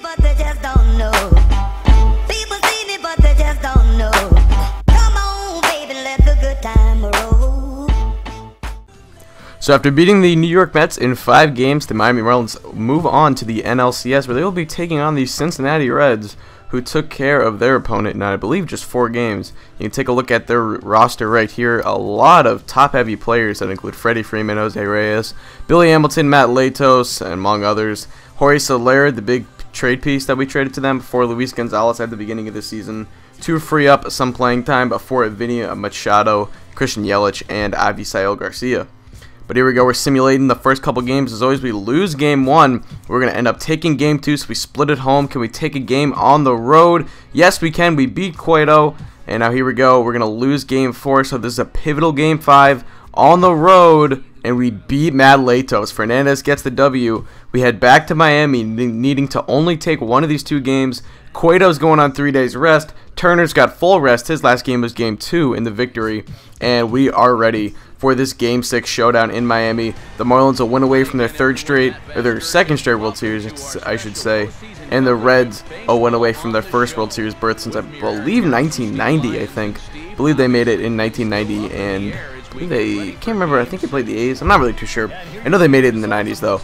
but they just don't know. People seen it, but they just don't know. Come on, baby, let the good time roll. So after beating the New York Mets in 5 games, the Miami Marlins move on to the NLCS, where they will be taking on the Cincinnati Reds, who took care of their opponent in, I believe, just 4 games. You can take a look at their roster right here. A lot of top-heavy players that include Freddie Freeman, Jose Reyes, Billy Hamilton, Matt Latos, and among others. Jorge Soler, the big trade piece that we traded to them before Luis Gonzalez at the beginning of the season, to free up some playing time before Vinny Machado, Christian Yelich, and Avisail Garcia. But here we go, we're simulating the first couple games. As always, we lose game 1. We're going to end up taking game 2, so we split at home. Can we take a game on the road? Yes, we can. We beat Cueto. And now here we go. We're going to lose game 4, so this is a pivotal game 5 on the road. And we beat Matt Latos. Fernandez gets the W. We head back to Miami, needing to only take one of these 2 games. Cueto's going on 3 days rest. Turner's got full rest. His last game was game 2 in the victory. And we are ready for this Game 6 showdown in Miami. The Marlins will win away from their their second straight World Series, I should say, and the Reds will win away from their first World Series berth since I believe 1990. I believe they made it in 1990, and I believe can't remember. I think they played the A's. I'm not really too sure. I know they made it in the 90s though.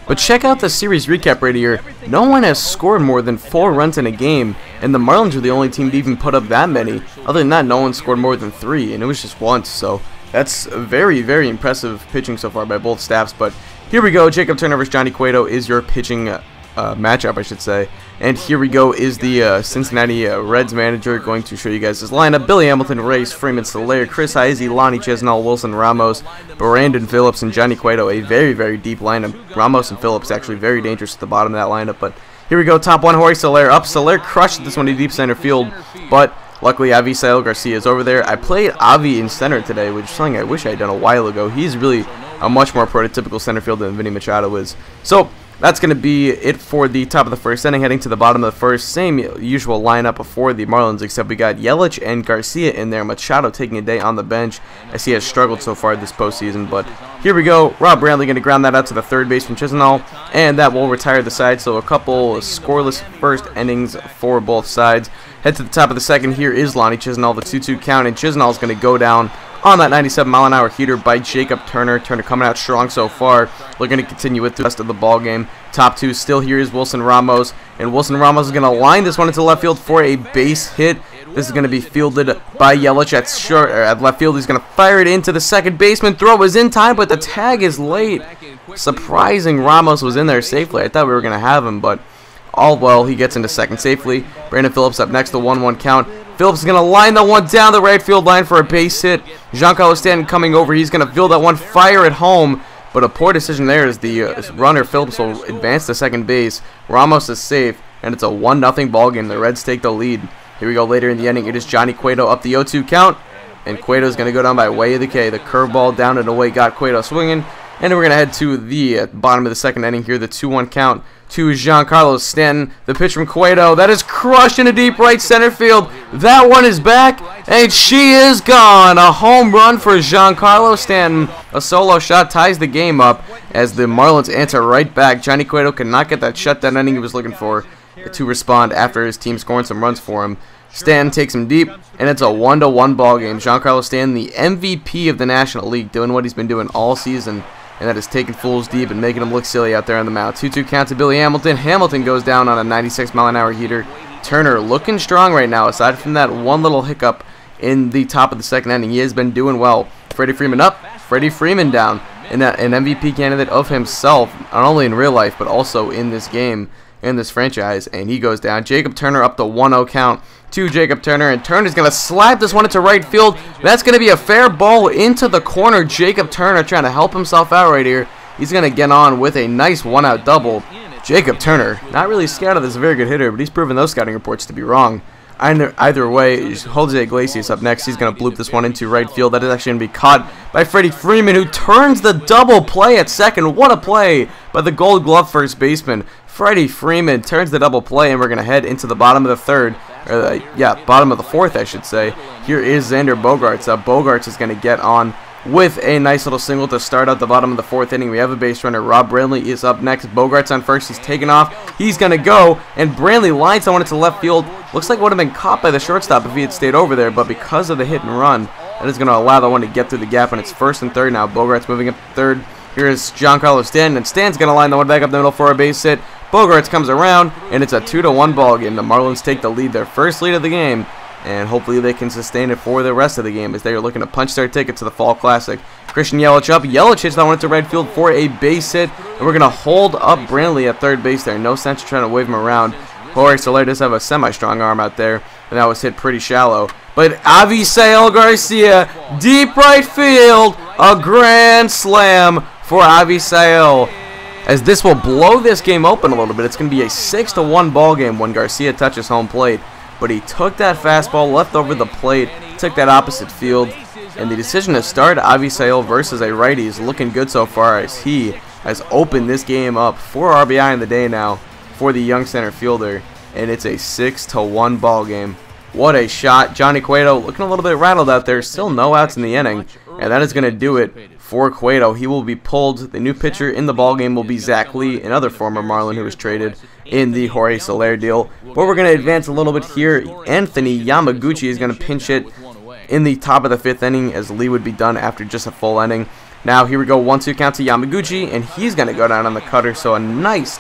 But check out the series recap right here. No one has scored more than 4 runs in a game, and the Marlins are the only team to even put up that many. Other than that, no one scored more than 3, and it was just once. So that's very, very impressive pitching so far by both staffs. But here we go. Jacob Turner versus Johnny Cueto is your pitching matchup, I should say. And here we go is the Cincinnati Reds manager going to show you guys his lineup. Billy Hamilton, Reyes, Freeman, Soler, Chris Heisey, Lonnie Chesnell, Wilson Ramos, Brandon Phillips, and Johnny Cueto. A very, very deep lineup. Ramos and Phillips actually very dangerous at the bottom of that lineup. But here we go. Top 1, Jorge Soler up. Soler crushed this one to deep center field, but luckily, Avisail Garcia is over there. I played Avi in center today, which is something I wish I had done a while ago. He's really a much more prototypical center fielder than Vinny Machado is. So that's going to be it for the top of the first inning. Heading to the bottom of the first, same usual lineup for the Marlins, except we got Yelich and Garcia in there. Machado taking a day on the bench, as he has struggled so far this postseason. But here we go. Rob Brantley going to ground that out to the third base from Chisenhall, and that will retire the side. So a couple scoreless first innings for both sides. Head to the top of the second. Here is Lonnie Chisenhall, the 2-2 count, and Chisenhall is going to go down on that 97-mile-an-hour heater by Jacob Turner. Turner coming out strong so far. Looking to continue with the rest of the ball game. Top 2 still here is Wilson Ramos, and Wilson Ramos is going to line this one into left field for a base hit. This is going to be fielded by Yelich at left field. He's going to fire it into the second baseman. Throw was in time, but the tag is late. Surprising Ramos was in there safely. I thought we were going to have him, but all well, he gets into second safely. Brandon Phillips up next, the 1-1 count. Phillips is going to line that one down the right field line for a base hit. Giancarlo Stanton coming over. He's going to field that one, fire it home. But a poor decision there as the runner, Phillips, will advance to second base. Ramos is safe, and it's a 1-0 ball game. The Reds take the lead. Here we go later in the inning. It is Johnny Cueto up the 0-2 count. And Cueto is going to go down by way of the K. The curveball down and away got Cueto swinging. And we're going to head to the bottom of the second inning here. The 2-1 count to Giancarlo Stanton. The pitch from Cueto. That is crushed into deep right center field. That one is back, and she is gone. A home run for Giancarlo Stanton. A solo shot ties the game up as the Marlins answer right back. Johnny Cueto could not get that shutdown inning he was looking for to respond after his team scoring some runs for him. Stanton takes him deep, and it's a 1-1 ball game. Giancarlo Stanton, the MVP of the National League, doing what he's been doing all season, and that is taking fools deep and making them look silly out there on the mound. 2-2 count to Billy Hamilton. Hamilton goes down on a 96-mile-an-hour heater. Turner looking strong right now. Aside from that one little hiccup in the top of the second inning, he has been doing well. Freddie Freeman up, Freddie Freeman down. And an MVP candidate of himself, not only in real life, but also in this game, in this franchise, and he goes down. Jacob Turner up the 1-0 count to Jacob Turner, and Turner's going to slap this one into right field. That's going to be a fair ball into the corner. Jacob Turner trying to help himself out right here. He's going to get on with a nice one-out double. Jacob Turner, not really scouted as a very good hitter, but he's proven those scouting reports to be wrong. Either way, Jose Iglesias up next. He's going to bloop this one into right field. That is actually going to be caught by Freddie Freeman, who turns the double play at second. What a play by the Gold Glove first baseman. Freddie Freeman turns the double play, and we're going to head into the bottom of the third. Bottom of the fourth, I should say. Here is Xander Bogaerts. Bogaerts is going to get on with a nice little single to start out the bottom of the 4th inning. We have a base runner. Rob Brantley is up next. Bogarts on first. He's taking off. He's going to go, and Brantley lines that one into left field. Looks like it would have been caught by the shortstop if he had stayed over there, but because of the hit and run, that is going to allow the one to get through the gap, and it's 1st and 3rd now. Bogarts moving up to 3rd. Here is Giancarlo Stanton, and Stanton's going to line the one back up the middle for a base hit. Bogarts comes around, and it's a 2-1 ball game. The Marlins take the lead, their first lead of the game, and hopefully they can sustain it for the rest of the game as they are looking to punch their ticket to the Fall Classic. Christian Yelich up. Yelich hits that one into right field for a base hit, and we're going to hold up Brantley at 3rd base there. No sense trying to wave him around. Jorge Soler does have a semi-strong arm out there, and that was hit pretty shallow. But Avisail Garcia, deep right field, a grand slam for Avisail, as this will blow this game open a little bit. It's going to be a 6-1 ball game when Garcia touches home plate. But he took that fastball, left over the plate, took that opposite field, and the decision to start Avisail versus a righty is looking good so far, as he has opened this game up. 4 RBI in the day now for the young center fielder, and it's a 6-1 ball game. What a shot. Johnny Cueto looking a little bit rattled out there. Still no outs in the inning, and that is going to do it for Cueto. He will be pulled. The new pitcher in the ballgame will be Zach Lee, another former Marlin who was traded in the Jorge Soler deal. But we're going to advance a little bit here. Anthony Yamaguchi is going to pinch it in the top of the 5th inning, as Lee would be done after just a full inning. Now here we go, 1-2 count to Yamaguchi, and he's going to go down on the cutter. So a nice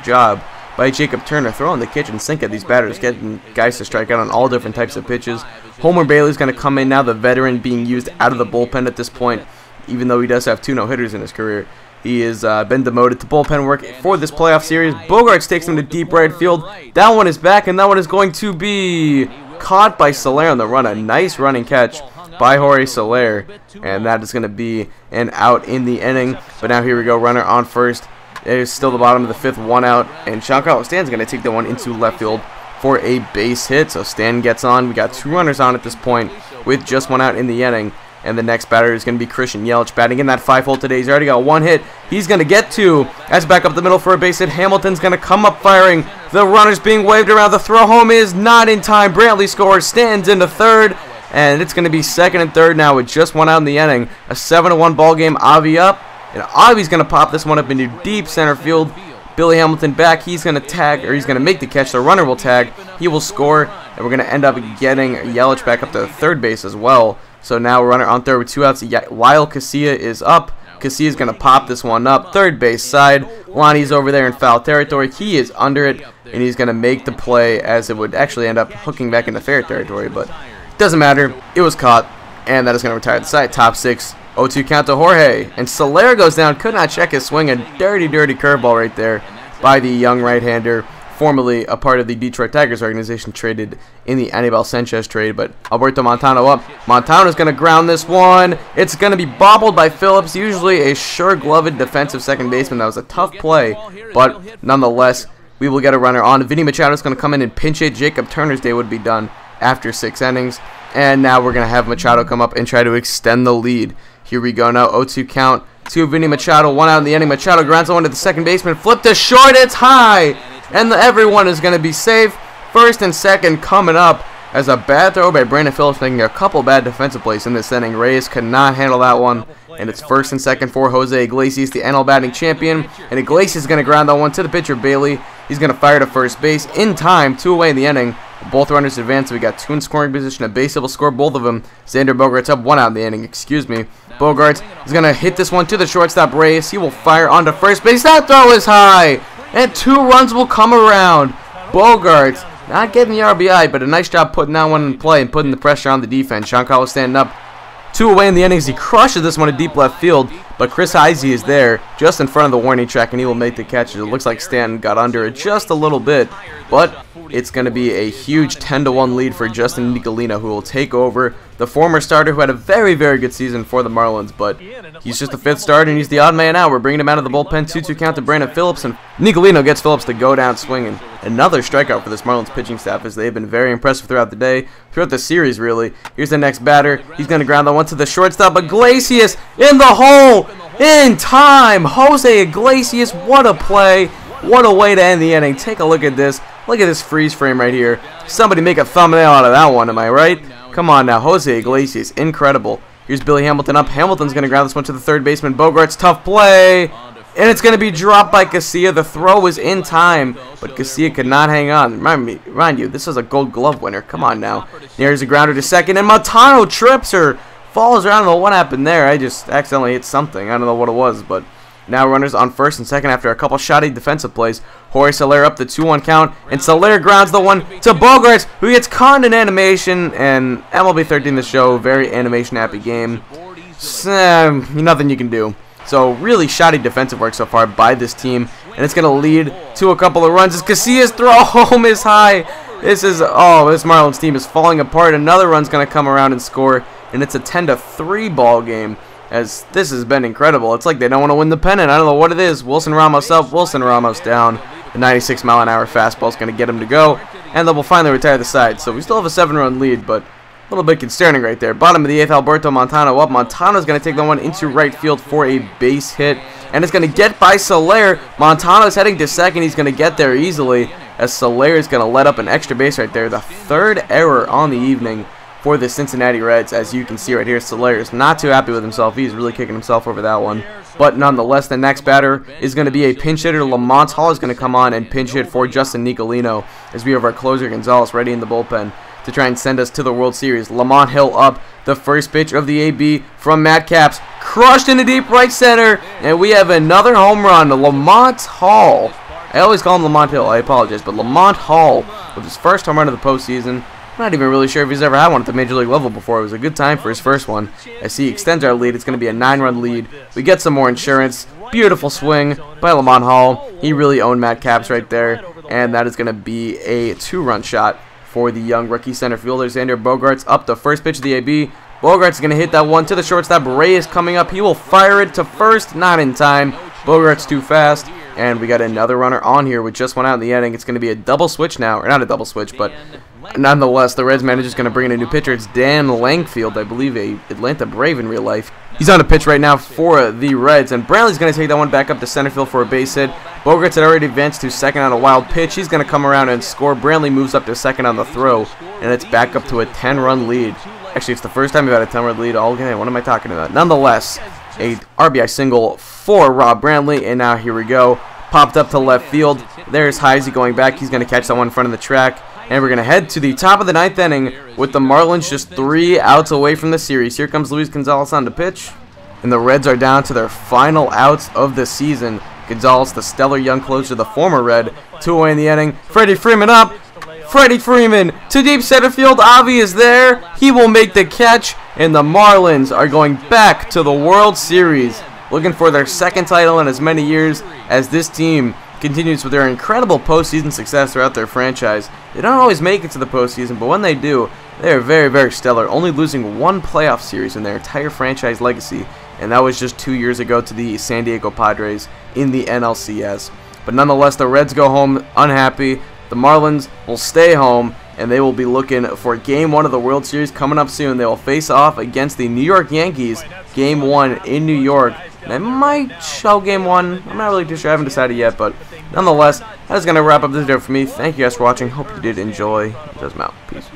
job by Jacob Turner, throwing the kitchen sink at these batters, getting guys to strike out on all different types of pitches. Homer Bailey's going to come in now, the veteran being used out of the bullpen at this point, even though he does have 2 no-hitters in his career. He has been demoted to bullpen work for this playoff series. Bogarts takes him to deep right field. That one is back, and that one is going to be caught by Soler on the run. A nice running catch by Jorge Soler, and that is going to be an out in the inning. But now here we go, runner on first. It is still the bottom of the 5th, 1 out, and Giancarlo Stanton's going to take the one into left field for a base hit. So Stan gets on. We got 2 runners on at this point with just 1 out in the inning. And the next batter is going to be Christian Yelich, batting in that 5-hole today. He's already got 1 hit. He's going to get 2. That's back up the middle for a base hit. Hamilton's going to come up firing. The runner's being waved around. The throw home is not in time. Brantley scores. Stanton's into 3rd. And it's going to be 2nd and 3rd now with just 1 out in the inning. A 7-1 ball game. Avi up. And Avi's going to pop this one up into deep center field. Billy Hamilton back. He's going to tag, or he's going to make the catch. The runner will tag. He will score. And we're going to end up getting Yelich back up to 3rd base as well. So now runner on 3rd with 2 outs. Lyle Casilla is up. Cassilla's going to pop this one up. 3rd base side. Lonnie's over there in foul territory. He is under it, and he's going to make the play, as it would actually end up hooking back into fair territory. But it doesn't matter. It was caught, and that is going to retire the side. Top 6. 0-2 count to Jorge. And Soler goes down. Could not check his swing. A dirty curveball right there by the young right-hander, formerly a part of the Detroit Tigers organization, traded in the Anibal Sanchez trade. But Alberto Montano up. Montano's going to ground this one. It's going to be bobbled by Phillips, usually a sure-gloved defensive second baseman. That was a tough play, but nonetheless, we will get a runner on. Vinny Machado's going to come in and pinch it. Jacob Turner's day would be done after 6 innings. And now we're going to have Machado come up and try to extend the lead. Here we go now, 0-2 count to Vinny Machado. 1 out in the inning. Machado grounds one to the second baseman. Flip to short. It's high. And everyone is going to be safe. 1st and 2nd coming up, as a bad throw by Brandon Phillips, making a couple bad defensive plays in this inning. Reyes could not handle that one. And it's 1st and 2nd for Jose Iglesias, the NL batting champion. And Iglesias is going to ground that one to the pitcher, Bailey. He's going to fire to first base in time. 2 away in the inning. Both runners advance. We got 2 in scoring position. A base hit will score both of them. Xander Bogaerts up 1 out in the inning. Bogaerts is going to hit this one to the shortstop, Reyes. He will fire onto first base. That throw is high. And 2 runs will come around. Bogaerts not getting the RBI, but a nice job putting that one in play and putting the pressure on the defense. Giancarlo standing up. 2 away in the innings. He crushes this one to deep left field, but Chris Heisey is there just in front of the warning track, and he will make the catch. It looks like Stanton got under it just a little bit, but it's going to be a huge 10-1 lead for Justin Nicolino, who will take over. The former starter who had a very good season for the Marlins, but he's just the 5th starter, and he's the odd man out. We're bringing him out of the bullpen. 2-2 count to Brandon Phillips, and Nicolino gets Phillips to go down swinging. Another strikeout for this Marlins pitching staff, as they've been very impressive throughout the day, throughout the series, really. Here's the next batter. He's going to ground the one to the shortstop. Iglesias in the hole in time. Jose Iglesias, what a play. What a way to end the inning. Take a look at this. Look at this freeze frame right here. Somebody make a thumbnail out of that one, am I right? Come on now, Jose Iglesias, incredible. Here's Billy Hamilton up. Hamilton's going to ground this one to the third baseman. Bogart's tough play. And it's going to be dropped by Casilla. The throw was in time, but Casilla could not hang on. Remind you, this was a Gold Glove winner. Come on now. Here's a grounder to second, and Montano trips her. Falls around. I don't know what happened there. I just accidentally hit something. I don't know what it was, but now runners on first and second after a couple shoddy defensive plays. Jorge Soler up the 2-1 count, and Soler grounds the one to Bogaerts, who gets conned in animation, and MLB 13 the show, very animation-happy game. Nothing you can do. So really shoddy defensive work so far by this team, and it's going to lead to a couple of runs as Casilla's throw home is high. This Marlins team is falling apart. Another run's going to come around and score, and it's a 10-3 ball game. As this has been incredible. It's like they don't want to win the pennant. I don't know what it is. Wilson Ramos up, Wilson Ramos down. The 96-mile-an-hour fastball is going to get him to go, and then we'll finally retire the side. So we still have a 7-run lead, but a little bit concerning right there. Bottom of the 8th, Alberto Montano up. Montano's going to take the one into right field for a base hit, and it's going to get by Soler. Montano's heading to second. He's going to get there easily, as Soler is going to let up an extra base right there. The third error on the evening for the Cincinnati Reds. As you can see right here, Soler is not too happy with himself. He's really kicking himself over that one. But nonetheless, the next batter is going to be a pinch hitter. Lamont Hall is going to come on and pinch hit for Justin Nicolino, as we have our closer Gonzalez ready in the bullpen to try and send us to the World Series. Lamont Hill up. The first pitch of the AB from Matt Capps, crushed into deep right center, and we have another home run. Lamont Hall. I always call him Lamont Hill. I apologize, but Lamont Hall with his first home run of the postseason. I'm not even really sure if he's ever had one at the major league level before. It was a good time for his first one. As he extends our lead, it's going to be a 9-run lead. We get some more insurance. Beautiful swing by Lamont Hall. He really owned Matt Capps right there. And that is going to be a 2-run shot for the young rookie center fielder. Xander Bogaerts up the first pitch of the AB. Bogaerts is going to hit that one to the shortstop. Ray is coming up. He will fire it to first. Not in time. Bogaerts too fast. And we got another runner on here with just one out in the inning. It's going to be a double switch now. Or not a double switch, but nonetheless, the Reds manager is going to bring in a new pitcher. It's Dan Langfield, I believe, a Atlanta Brave in real life. He's on a pitch right now for the Reds, and Brantley's going to take that one back up to center field for a base hit. Bogaerts had already advanced to second on a wild pitch. He's going to come around and score. Brantley moves up to second on the throw, and it's back up to a 10-run lead. Actually, it's the first time we've had a 10-run lead all game. What am I talking about? Nonetheless, a RBI single for Rob Brantley, and now here we go. Popped up to left field. There's Heisey going back. He's going to catch that one in front of the track. And we're going to head to the top of the 9th inning with the Marlins just 3 outs away from the series. Here comes Luis Gonzalez on the pitch. And the Reds are down to their final outs of the season. Gonzalez, the stellar young closer, the former Red, 2 away in the inning. Freddie Freeman up. Freddie Freeman to deep center field. Avi is there. He will make the catch. And the Marlins are going back to the World Series, looking for their second title in as many years, as this team continues with their incredible postseason success throughout their franchise. They don't always make it to the postseason, but when they do, they are very, very stellar, only losing 1 playoff series in their entire franchise legacy, and that was just 2 years ago to the San Diego Padres in the NLCS. But nonetheless, the Reds go home unhappy. The Marlins will stay home, and they will be looking for Game 1 of the World Series coming up soon. They will face off against the New York Yankees, Game 1 in New York. And I might show Game 1. I'm not really too sure. I haven't decided yet, but nonetheless, that is going to wrap up this video for me. Thank you guys for watching. Hope you did enjoy. It does out. Peace.